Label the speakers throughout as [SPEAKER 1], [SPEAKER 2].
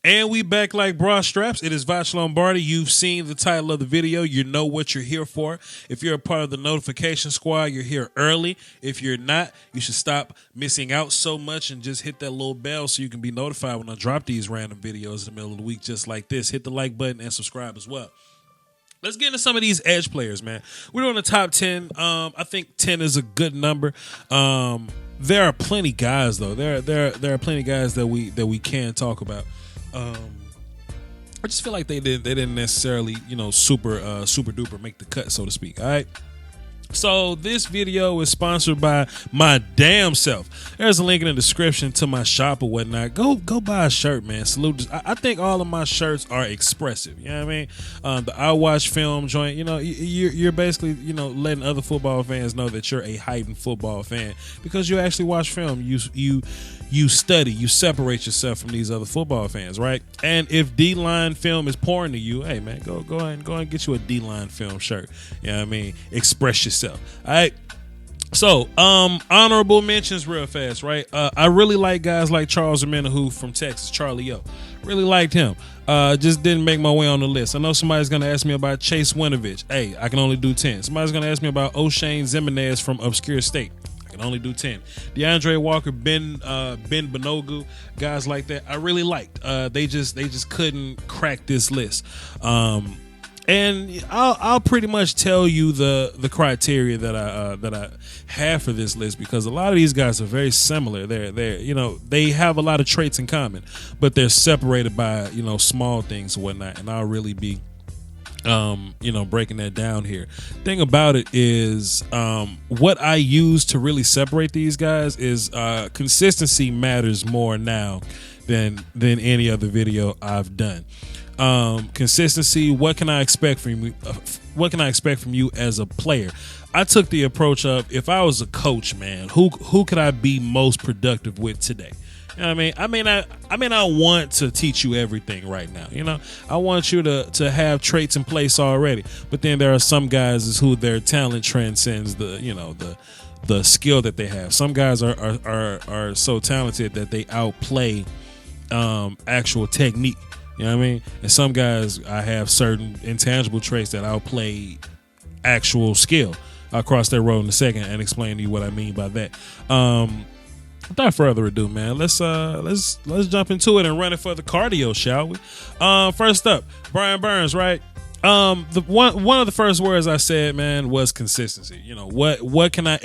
[SPEAKER 1] And we back like bra straps. It is Voch Lombardi. You've seen the title of the video. You know what you're here for. If you're a part of the notification squad, you're here early. If you're not, you should stop missing out so much and just hit that little bell so you can be notified when I drop these random videos in the middle of the week just like this. Hit the like button and subscribe as well. Let's get into some of these edge players, man. We're doing the top 10. I think 10 is a good number. There are plenty guys though. There are plenty guys that we can talk about. I just feel like they didn't necessarily, super duper make the cut, so to speak. All right. So this video is sponsored by my damn self. There's a link in the description to my shop or whatnot. Go buy a shirt, man. Salute. I think all of my shirts are expressive. You know what I mean? The I watch film joint. You're basically letting other football fans know that you're a heightened football fan because you actually watch film. You study. You separate yourself from these other football fans, right? And if D-line film is pouring to you, hey man, go ahead and get you a D-line film shirt. You know what I mean? Express yourself. All right. So, honorable mentions real fast, right? I really like guys like Charles Omenihu from Texas, Charlie O. Really liked him. Just didn't make my way on the list. I know somebody's going to ask me about Chase Winovich. Hey, I can only do 10. Somebody's going to ask me about O'Shane Zimenez from Obscure State. I can only do 10. DeAndre Walker, Ben Benogu, guys like that, I really liked. They just couldn't crack this list. And I'll pretty much tell you the criteria that I have for this list because a lot of these guys are very similar. They have a lot of traits in common, but they're separated by small things and whatnot. And I'll really be breaking that down here. Thing about it is what I use to really separate these guys is consistency matters more now than any other video I've done. Consistency. What can I expect from you? What can I expect from you as a player? I took the approach of if I was a coach, man, who could I be most productive with today? You know what I mean? I mean, I want to teach you everything right now. I want you to have traits in place already. But then there are some guys who their talent transcends the skill that they have. Some guys are so talented that they outplay actual technique. You know what I mean? And some guys, I have certain intangible traits that outplay actual skill. I'll cross that road in a second and explain to you what I mean by that. Without further ado, man, let's jump into it and run it for the cardio, shall we? First up, Brian Burns, right? The one of the first words I said, man, was consistency. What can I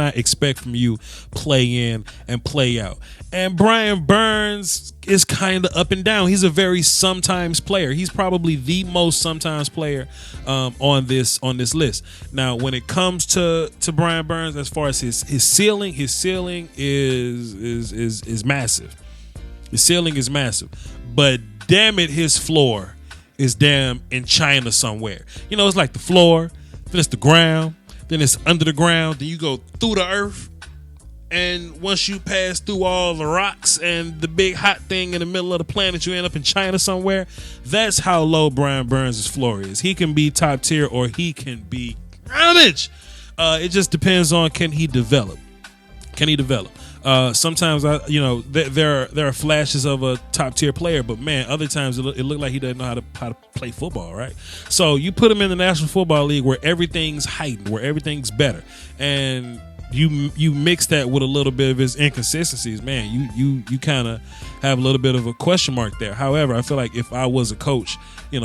[SPEAKER 1] expect from you play in and play out? And Brian Burns is kind of up and down. He's a very sometimes player. He's probably the most sometimes player on this list. Now, when it comes to Brian Burns, as far as his ceiling is massive. His ceiling is massive, but damn it, his floor is damn in China somewhere. It's like the floor, then it's the ground, then it's under the ground, then you go through the earth, and once you pass through all the rocks and the big hot thing in the middle of the planet, you end up in China somewhere. That's how low Brian Burns' floor is. He can be top tier or he can be garbage. It just depends on can he develop. Sometimes there are flashes of a top tier player, but man, other times it looked like he doesn't know how to play football, right? So you put him in the National Football League where everything's heightened, where everything's better, and you mix that with a little bit of his inconsistencies, man, you kind of have a little bit of a question mark there. However, I feel like if I was a coach,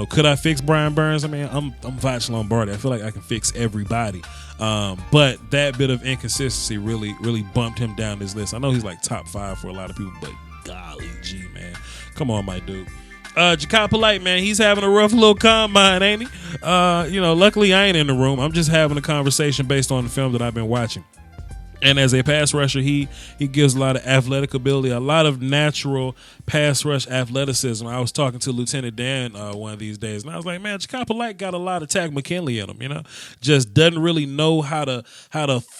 [SPEAKER 1] could I fix Brian Burns? I mean, I'm Voch Lombardi. I feel like I can fix everybody. But that bit of inconsistency really bumped him down this list. I know he's like top 5 for a lot of people, but golly gee, man. Come on, my dude. Ja'Kai Polite, man, he's having a rough little combine, ain't he? Luckily I ain't in the room. I'm just having a conversation based on the film that I've been watching. And as a pass rusher, he gives a lot of athletic ability, a lot of natural pass rush athleticism. I was talking to Lieutenant Dan one of these days, and I was like, man, Ja'Kai Polite got a lot of Tag McKinley in him, just doesn't really know how to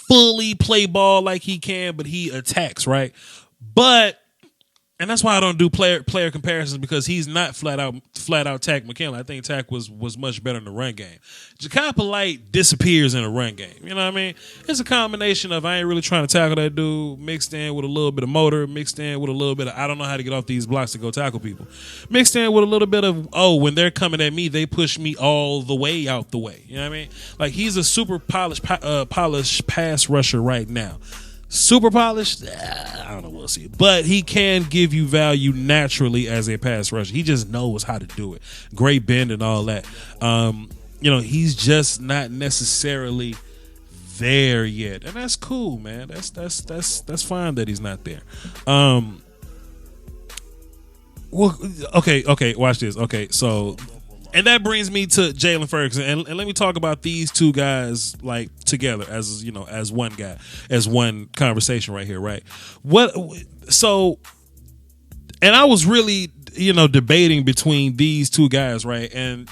[SPEAKER 1] fully play ball like he can, but he attacks, right? But and that's why I don't do player comparisons, because he's not flat out Tack McKinley. I think Tack was much better in the run game. Ja'Kai Polite disappears in a run game. You know what I mean? It's a combination of I ain't really trying to tackle that dude, mixed in with a little bit of motor, mixed in with a little bit of I don't know how to get off these blocks to go tackle people, mixed in with a little bit of when they're coming at me, they push me all the way out the way. You know what I mean? Like, he's a super polished pass rusher right now. Super polished? I don't know. We'll see. But he can give you value naturally as a pass rusher. He just knows how to do it. Great bend and all that. He's just not necessarily there yet, and that's cool, man. That's fine that he's not there. Okay. Watch this. Okay, so. And that brings me to Jalen Ferguson, and let me talk about these two guys like together as one guy, as one conversation right here, right? And I was really debating between these two guys, right? And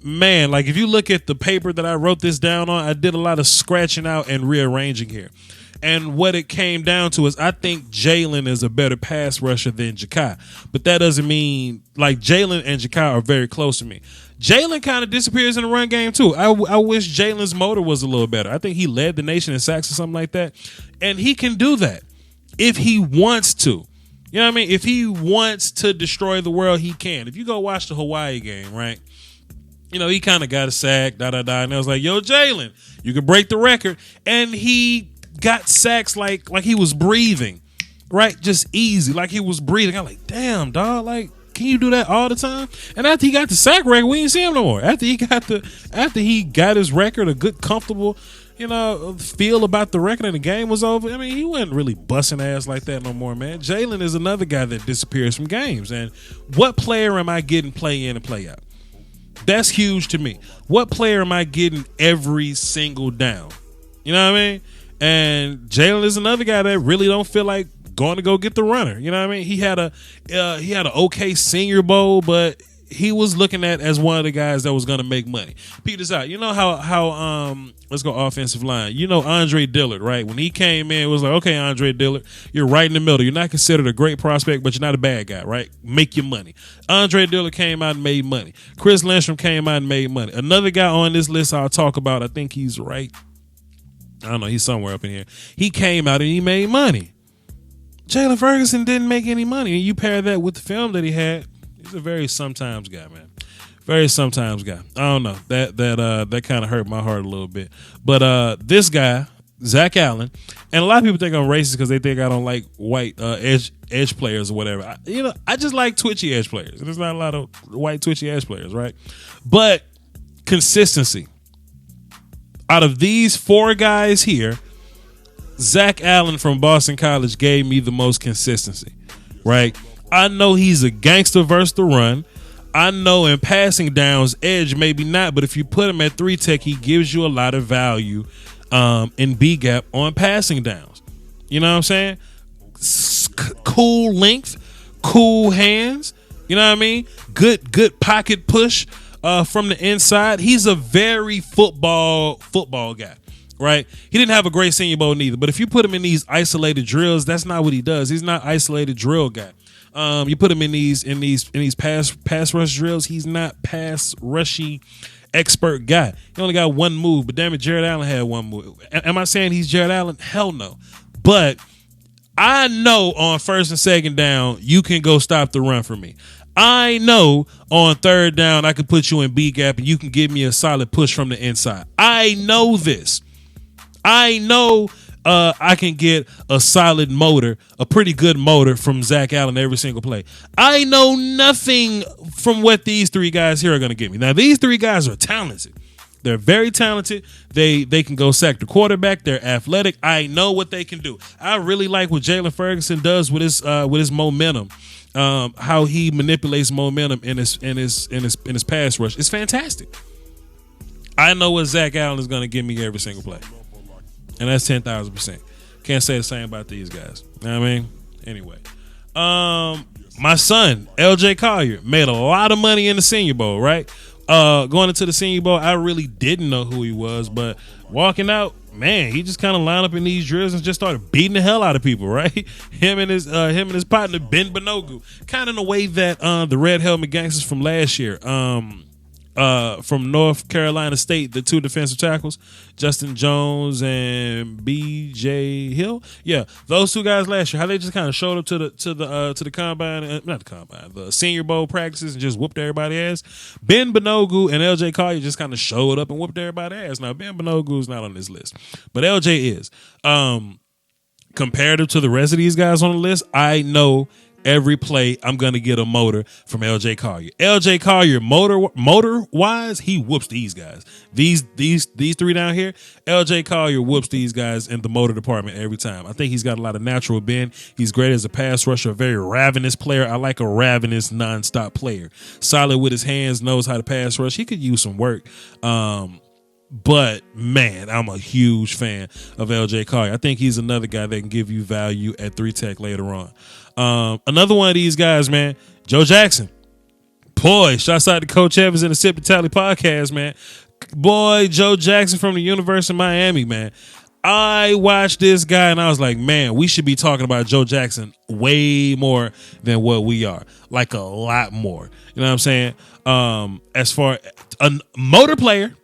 [SPEAKER 1] man, like if you look at the paper that I wrote this down on, I did a lot of scratching out and rearranging here. And what it came down to is I think Jalen is a better pass rusher than Ja'Kai. But that doesn't mean, like, Jalen and Ja'Kai are very close to me. Jalen kind of disappears in the run game, too. I wish Jalen's motor was a little better. I think he led the nation in sacks or something like that. And he can do that if he wants to. You know what I mean? If he wants to destroy the world, he can. If you go watch the Hawaii game, right? He kind of got a sack, and I was like, yo, Jalen, you can break the record. And he got sacks like he was breathing, right? Just easy, like he was breathing. I'm like, damn, dog, like, can you do that all the time? And after he got the sack record, we didn't see him no more. After he got his record, a good, comfortable, feel about the record, and the game was over. I mean, he wasn't really busting ass like that no more, man. Jalen is another guy that disappears from games. And what player am I getting play in and play out? That's huge to me. What player am I getting every single down? You know what I mean? And Jalen is another guy that really don't feel like going to go get the runner. You know what I mean? He had an okay Senior Bowl, but he was looking at as one of the guys that was going to make money. Peep this out. You know how let's go offensive line. Andre Dillard, right? When he came in, it was like, okay, Andre Dillard, you're right in the middle. You're not considered a great prospect, but you're not a bad guy, right? Make your money. Andre Dillard came out and made money. Chris Lindstrom came out and made money. Another guy on this list I'll talk about, I think he's right. I don't know. He's somewhere up in here. He came out and he made money. Jalen Ferguson didn't make any money. And you pair that with the film that he had, he's a very sometimes guy, man. Very sometimes guy. I don't know. That kind of hurt my heart a little bit. But this guy, Zach Allen, and a lot of people think I'm racist because they think I don't like white edge players or whatever. I just like twitchy edge players. And there's not a lot of white twitchy edge players, right? But consistency. Out of these four guys here, Zach Allen from Boston College gave me the most consistency, right? I know he's a gangster versus the run. I know in passing downs, edge maybe not, but if you put him at 3-tech, he gives you a lot of value in B-gap on passing downs. You know what I'm saying? Cool length, cool hands. You know what I mean? Good pocket push. From the inside, he's a very football guy, right? He didn't have a great Senior Bowl neither, but if you put him in these isolated drills, that's not what he does. He's not isolated drill guy. You put him in these pass rush drills, he's not pass rushy expert guy. He only got one move, but damn it, Jared Allen had one move. Am I saying he's Jared Allen? Hell no. But I know on first and second down, you can go stop the run for me. I know on third down, I can put you in B gap and you can give me a solid push from the inside. I know this. I know I can get a solid motor, a pretty good motor from Zach Allen every single play. I know nothing from what these three guys here are going to give me. Now, these three guys are talented. They're very talented. They can go sack the quarterback. They're athletic. I know what they can do. I really like what Jalen Ferguson does with his momentum. How he manipulates momentum in his pass rush. It's fantastic. I know what Zach Allen is going to give me every single play, and that's 10,000%. Can't say the same about these guys. You know what I mean? Anyway, my son LJ Collier made a lot of money in the Senior Bowl, right? Going into the Senior Bowl, I really didn't know who he was, but walking out, man, he just kind of lined up in these drills and just started beating the hell out of people, right? Him and his partner Ben Benogu, kind of in the way that the Red Helmet Gangsters from last year, from North Carolina State, the two defensive tackles, Justin Jones and B.J. Hill. Yeah, those two guys last year, how they just kind of showed up to the combine, not the combine, the Senior Bowl practices and just whooped everybody's ass. Ben Benogu and L.J. Collier just kind of showed up and whooped everybody's ass. Now, Ben Benogu is not on this list, but L.J. is. Comparative to the rest of these guys on the list, I know every play I'm gonna get a motor from L.J. Collier. L.J. Collier, motor wise, he whoops these guys. These three down here, L.J. Collier whoops these guys in the motor department every time. I think he's got a lot of natural bend. He's great as a pass rusher, a very ravenous player. I like a ravenous, nonstop player. Solid with his hands, knows how to pass rush. He could use some work. But, man, I'm a huge fan of L.J. Collier. I think he's another guy that can give you value at 3-Tech later on. Another one of these guys, man, Joe Jackson. Boy, shouts out to Coach Evans and the Sip and Tally podcast, man. Boy, Joe Jackson from the University of Miami, man. I watched this guy and I was like, man, we should be talking about Joe Jackson way more than what we are. Like a lot more. You know what I'm saying? As far a motor player,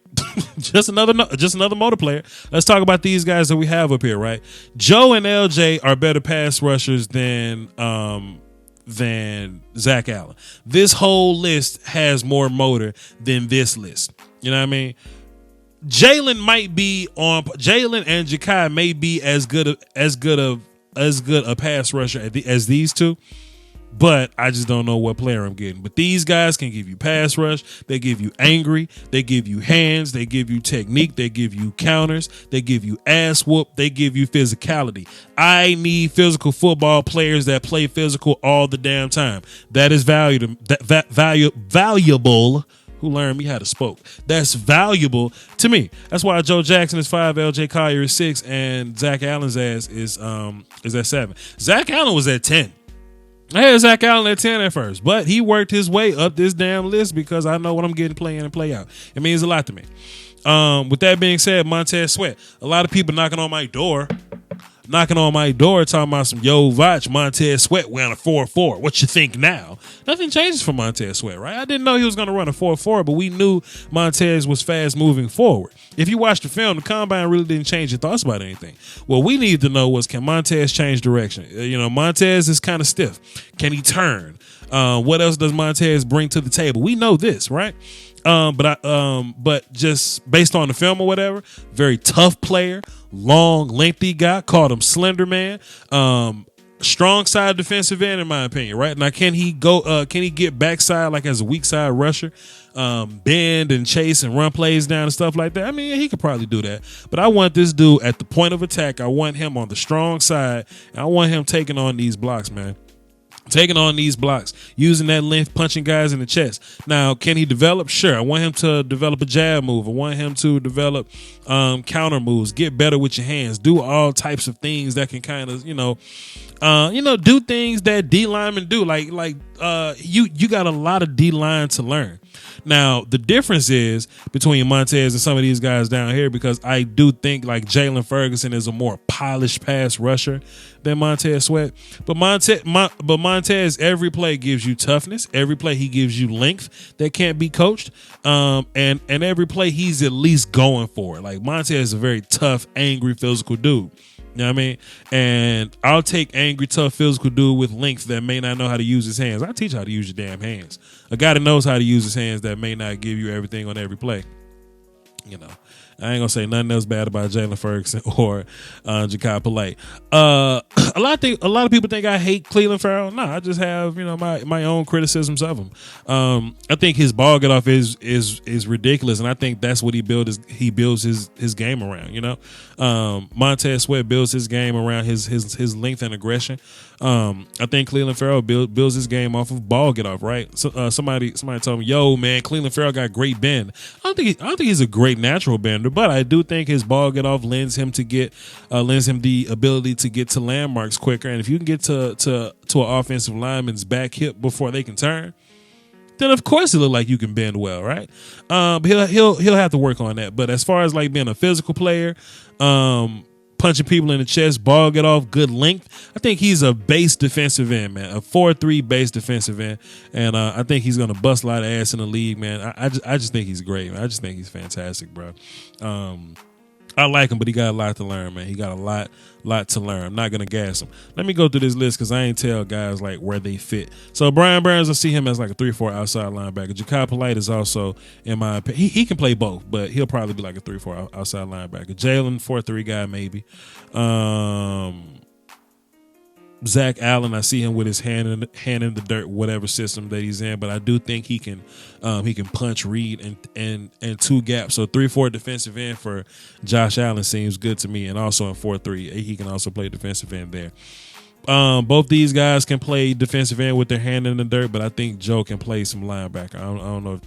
[SPEAKER 1] just another motor player. Let's talk about these guys that we have up here, right? Joe and LJ are better pass rushers than Zach Allen. This whole list has more motor than this list. You know what I mean? Jalen and Ja'Kai may be as good a pass rusher as these two. But I just don't know what player I'm getting. But these guys can give you pass rush. They give you angry. They give you hands. They give you technique. They give you counters. They give you ass whoop. They give you physicality. I need physical football players that play physical all the damn time. That is valuable. Who learned me how to spoke? That's valuable to me. That's why Joe Jackson is 5, LJ Collier is 6, and Zach Allen's ass is at 7. Zach Allen was at 10. I had Zach Allen at 10 at first, but he worked his way up this damn list because I know what I'm getting play in and play out. It means a lot to me. With that being said, Montez Sweat. A lot of people knocking on my door talking about some, yo, Voch, Montez Sweat wearing a 4.4. What you think now? Nothing changes for Montez Sweat, right? I didn't know he was going to run a 4.4, but we knew Montez was fast moving forward. If you watch the film, the combine really didn't change your thoughts about anything. What we need to know was, can Montez change direction? Montez is kind of stiff. Can he turn? What else does Montez bring to the table? We know this, right? But just based on the film or whatever, very tough player, long, lengthy guy, called him Slender Man. Strong side defensive end, in my opinion, right? Now, can he get backside like as a weak side rusher, bend and chase and run plays down and stuff like that? I mean, he could probably do that. But I want this dude at the point of attack. I want him on the strong side. And I want him taking on these blocks, man. Taking on these blocks, using that length, punching guys in the chest. Now, can he develop? Sure. I want him to develop a jab move. I want him to develop counter moves, get better with your hands, do all types of things that can kind of, do things that D linemen do. You got a lot of D line to learn. Now, the difference is between Montez and some of these guys down here, because I do think like Jalen Ferguson is a more polished pass rusher than Montez Sweat. But Montez, every play gives you toughness. Every play he gives you length that can't be coached. And every play he's at least going for it. Like Montez is a very tough, angry, physical dude. You know what I mean? And I'll take angry, tough, physical dude with length that may not know how to use his hands. I teach how to use your damn hands. A guy that knows how to use his hands that may not give you everything on every play. I ain't gonna say nothing else bad about Jalen Ferguson or Ja'Kai Polite. A lot of people think I hate Clelin Ferrell. No, I just have my own criticisms of him. I think his ball get off is ridiculous, and I think that's what he builds his game around. Montez Sweat builds his game around his length and aggression. I think Clelin Ferrell builds his game off of ball get off. Right? So, somebody told me, "Yo, man, Clelin Ferrell got great bend." I don't think he's a great natural bender, but I do think his ball get off lends him the ability to get to landmarks quicker. And if you can get to an offensive lineman's back hip before they can turn, then of course it look like you can bend well, right? But he'll have to work on that. But as far as like being a physical player, punching people in the chest, ball get off, good length, I think he's a base defensive end, man, a 4-3 base defensive end, and I think he's gonna bust a lot of ass in the league, man. I just think he's great, man. I just think he's fantastic, bro. I like him, but he got a lot to learn, man. He got a lot to learn. I'm not gonna gas him. Let me go through this list because I ain't tell guys like where they fit. So Brian Burns, I see him as like a 3-4 outside linebacker. Ja'Kai Polite is also, in my opinion, he can play both, but he'll probably be like a 3-4 outside linebacker. Jalen, 4-3 guy maybe. Zach Allen, I see him with his hand in the dirt, whatever system that he's in, but I do think he can punch, read, and two gaps. So 3-4 defensive end for Josh Allen seems good to me, and also in 4-3, he can also play defensive end there. Both these guys can play defensive end with their hand in the dirt, but I think Joe can play some linebacker. I don't know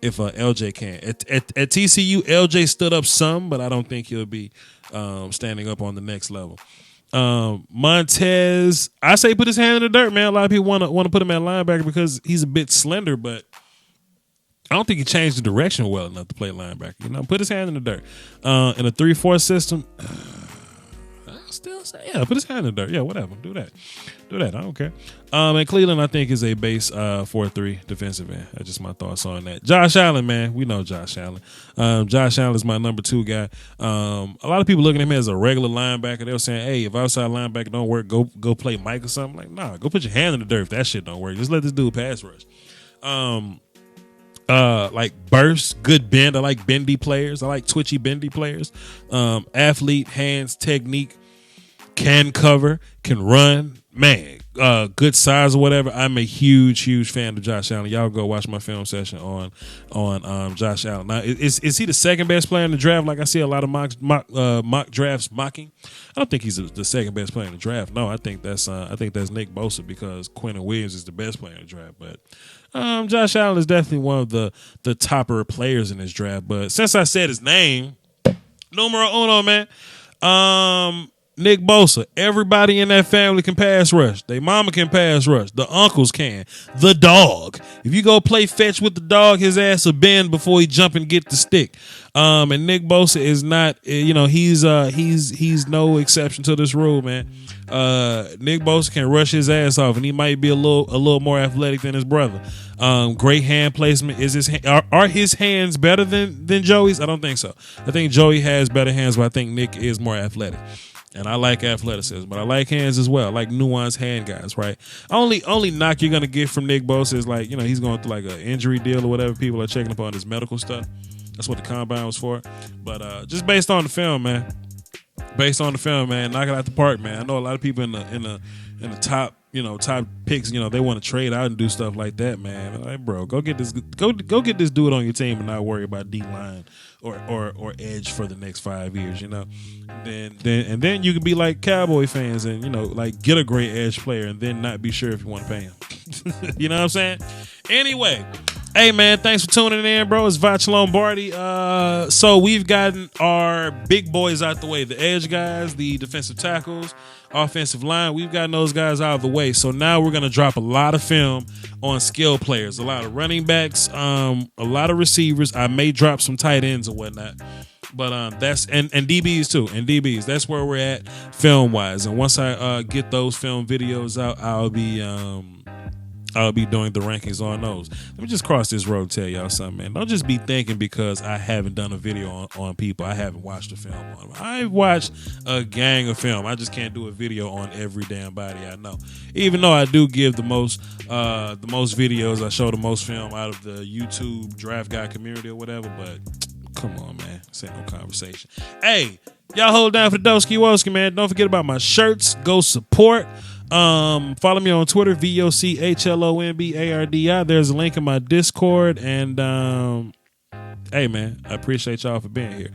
[SPEAKER 1] if LJ can. At TCU, LJ stood up some, but I don't think he'll be standing up on the next level. Montez, I say put his hand in the dirt, man. A lot of people want to put him at linebacker because he's a bit slender, but I don't think he changed the direction well enough to play linebacker. You know, put his hand in the dirt. In a 3-4 system, I'll still say, yeah, put his hand in the dirt. Yeah, whatever. Do that. I don't care. And Cleveland, I think, is a base 4-3 defensive end. That's just my thoughts on that. Josh Allen, man. We know Josh Allen. Josh Allen is my number 2 guy. A lot of people looking at him as a regular linebacker. They're saying, hey, if outside linebacker don't work, go play Mike or something. Like, nah, go put your hand in the dirt if that shit don't work. Just let this dude pass rush. Like burst, good bend. I like bendy players. I like twitchy, bendy players. Athlete, hands, technique, can cover, can run. Man, good size or whatever. I'm a huge fan of Josh Allen. Y'all go watch my film session on Josh Allen. Now, is he the second best player in the draft? Like I see a lot of mock drafts mocking. I don't think he's the second best player in the draft. No, I think that's Nick Bosa because Quentin Williams is the best player in the draft. But Josh Allen is definitely one of the topper players in this draft. But since I said his name, numero uno, man. Nick Bosa, everybody in that family can pass rush. They mama can pass rush. The uncles can. The dog. If you go play fetch with the dog, his ass will bend before he jump and get the stick. And Nick Bosa is not, he's no exception to this rule, man. Nick Bosa can rush his ass off, and he might be a little more athletic than his brother. Great hand placement. Are his hands better than Joey's? I don't think so. I think Joey has better hands, but I think Nick is more athletic. And I like athleticism, but I like hands as well. I like nuanced hand guys, right? Only knock you're going to get from Nick Bosa is like, he's going through like an injury deal or whatever. People are checking up on his medical stuff. That's what the combine was for. But just based on the film, man. Knock it out the park, man. I know a lot of people in the top, top picks, they want to trade out and do stuff like that, man. Like, bro, go get this dude on your team and not worry about D-line or edge for the next 5 years, Then you can be like Cowboy fans and, like get a great edge player and then not be sure if you want to pay him. You know what I'm saying? Anyway, hey, man, thanks for tuning in, bro. It's Voch Lombardi. So we've gotten our big boys out the way. The edge guys, the defensive tackles, offensive line. We've gotten those guys out of the way. So now we're going to drop a lot of film on skill players, a lot of running backs, a lot of receivers. I may drop some tight ends and whatnot. But that's and DBs too. And DBs, that's where we're at film wise. And once I get those film videos out, I'll be doing the rankings on those. Let me just cross this road and tell y'all something, man. Don't just be thinking because I haven't done a video on people, I haven't watched a film on them. I've watched a gang of film. I just can't do a video on every damn body I know. Even though I do give the most videos, I show the most film out of the YouTube draft guy community or whatever, but come on, man. This ain't no conversation. Hey, y'all hold down for the Doski Woski, man. Don't forget about my shirts. Go support. Follow me on Twitter, VOCHLOMBARDI. There's a link in my Discord. And hey, man, I appreciate y'all for being here.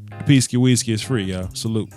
[SPEAKER 1] The Peasky Whiskey is free, y'all. Salute.